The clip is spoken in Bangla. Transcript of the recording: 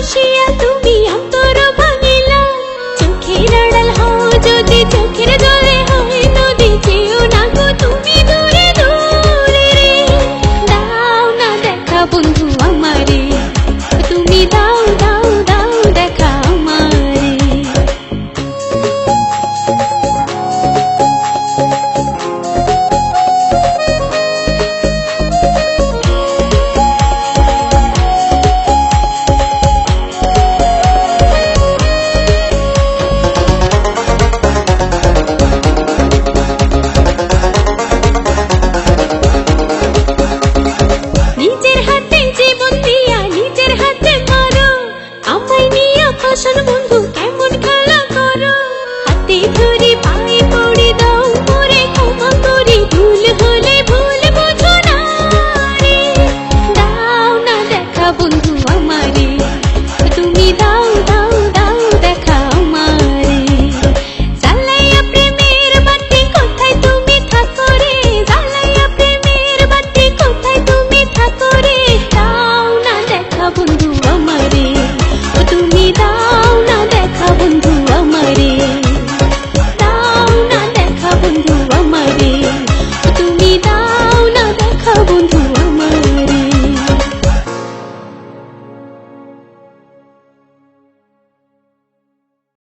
হাসিয়া তুমি অন্তর ভাঙিলা, চোখের আড়াল হও যদি চোখের জলে হয় নদী, যেও না গো তুমি দূরে দূরে রে। দাও না দেখা বন্ধু আমারে, তুমি দাও দাও দাও দেখা আমারে। নিজের হাতে জীবন দিয়া নিজের হাতে মারো, আমায় নিয়ে ফাঁসন বন্ধু